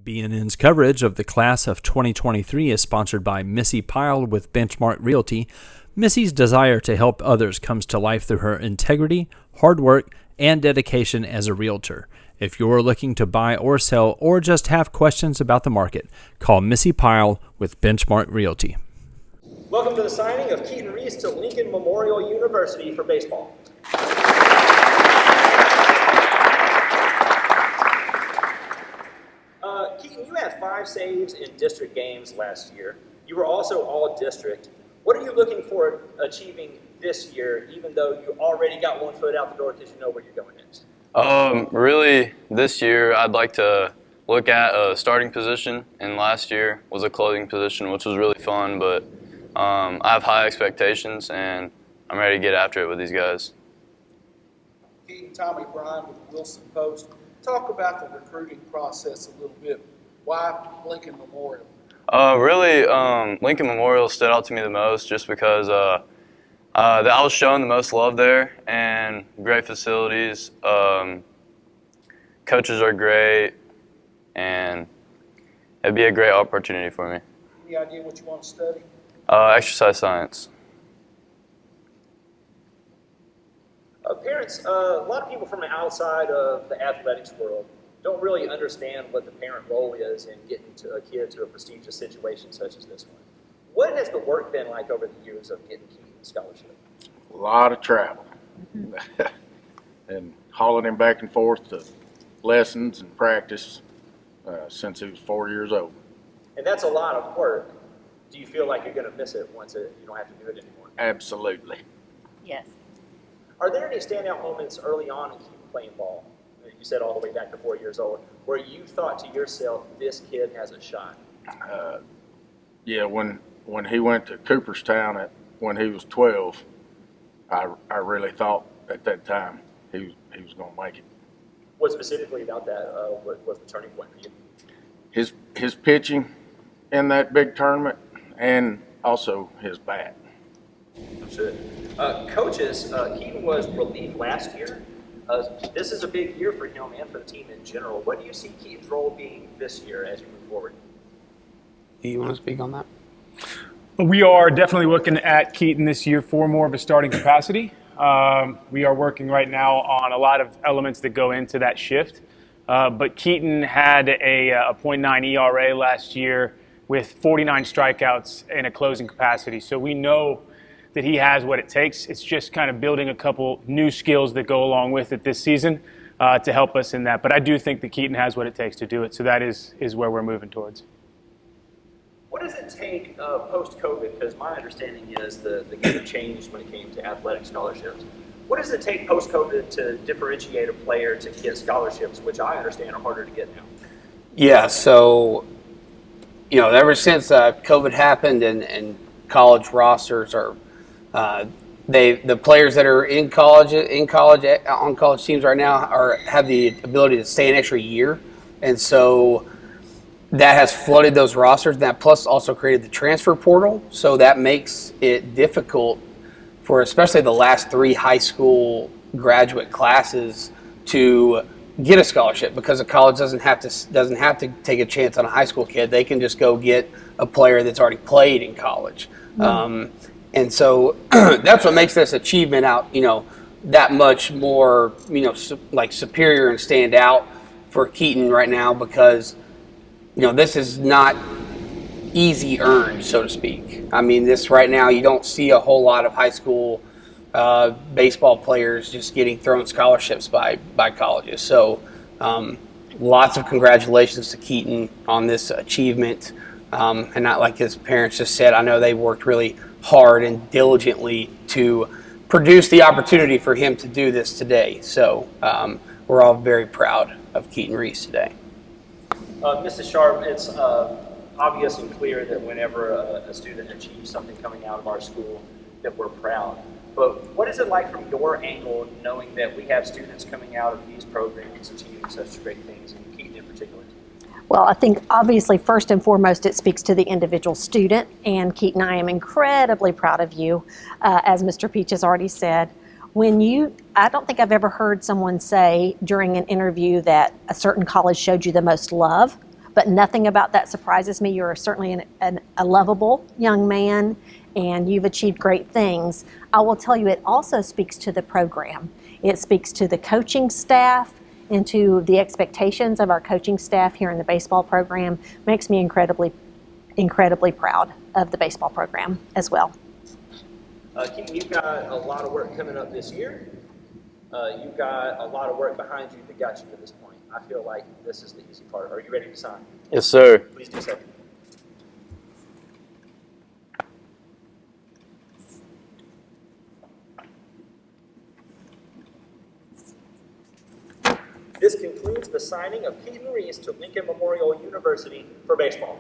BNN's coverage of the class of 2023 is sponsored by Missy Pyle with Benchmark Realty. Missy's desire to help others comes to life through her integrity, hard work, and dedication as a realtor. If you're looking to buy or sell or just have questions about the market, call Missy Pyle with Benchmark Realty. Welcome to the signing of Keaton Reese to Lincoln Memorial University for baseball. Keaton, you had 5 saves in district games last year. You were also all-district. What are you looking for achieving this year, even though you already got one foot out the door because you know where you're going next? Really, this year I'd like to look at a starting position, and last year was a closing position, which was really fun, but I have high expectations, and I'm ready to get after it with these guys. Keaton, Tommy Bryan with the Wilson Post. Talk about the recruiting process a little bit. Why Lincoln Memorial? Lincoln Memorial stood out to me the most just because I was shown the most love there and great facilities. Coaches are great, and it'd be a great opportunity for me. Any idea what you want to study? Exercise science. Parents, a lot of people from the outside of the athletics world don't really understand what the parent role is in getting to a kid to a prestigious situation such as this one. What has the work been like over the years of getting Keaton a scholarship? A lot of travel and hauling him back and forth to lessons and practice since he was 4 years old. And that's a lot of work. Do you feel like you're going to miss it once you don't have to do it anymore? Absolutely. Yes. Are there any standout moments early on in Keaton playing ball, you said all the way back to 4 years old, where you thought to yourself, this kid has a shot? Yeah, when he went to Cooperstown when he was 12, I really thought at that time he was going to make it. What specifically about that was the turning point for you? His pitching in that big tournament, and also his bat. Absolutely. Coaches, Keaton was relief last year. This is a big year for him and for the team in general. What do you see Keaton's role being this year as you move forward? Do you want to speak on that? We are definitely looking at Keaton this year for more of a starting capacity. We are working right now on a lot of elements that go into that shift. But Keaton had a .9 ERA last year with 49 strikeouts in a closing capacity. So we know that he has what it takes. It's just kind of building a couple new skills that go along with it this season to help us in that. But I do think that Keaton has what it takes to do it. So that is where we're moving towards. What does it take post-COVID? Because my understanding is the game changed when it came to athletic scholarships. What does it take post-COVID to differentiate a player to get scholarships, which I understand are harder to get now? Yeah, so, ever since COVID happened and college rosters are the players that are on college teams right now have the ability to stay an extra year, and so that has flooded those rosters. That plus also created the transfer portal, so that makes it difficult for especially the last 3 high school graduate classes to get a scholarship, because a college doesn't have to take a chance on a high school kid. They can just go get a player that's already played in college. And so that's what makes this achievement out, that much more, superior and stand out for Keaton right now, because, this is not easy earned, so to speak. I mean, this right now, you don't see a whole lot of high school baseball players just getting thrown scholarships by colleges. So lots of congratulations to Keaton on this achievement. And not like his parents just said, I know they worked really hard and diligently to produce the opportunity for him to do this today. So we're all very proud of Keaton Reese today. Mrs. Sharp, it's obvious and clear that whenever a student achieves something coming out of our school, that we're proud. But what is it like from your angle, knowing that we have students coming out of these programs achieving such great things, and Keaton in particular? Well, I think obviously first and foremost it speaks to the individual student, and Keaton, I am incredibly proud of you, as Mr. Peach has already said. I don't think I've ever heard someone say during an interview that a certain college showed you the most love, but nothing about that surprises me. You're certainly a lovable young man, and you've achieved great things. I will tell you, it also speaks to the program. It speaks to the coaching staff and to the expectations of our coaching staff here in the baseball program. Makes me incredibly proud of the baseball program as well. Keaton, you've got a lot of work coming up this year. You've got a lot of work behind you that got you to this point. I feel like this is the easy part. Are you ready to sign? Yes, sir. Please do so. This concludes the signing of Keaton Reese to Lincoln Memorial University for baseball.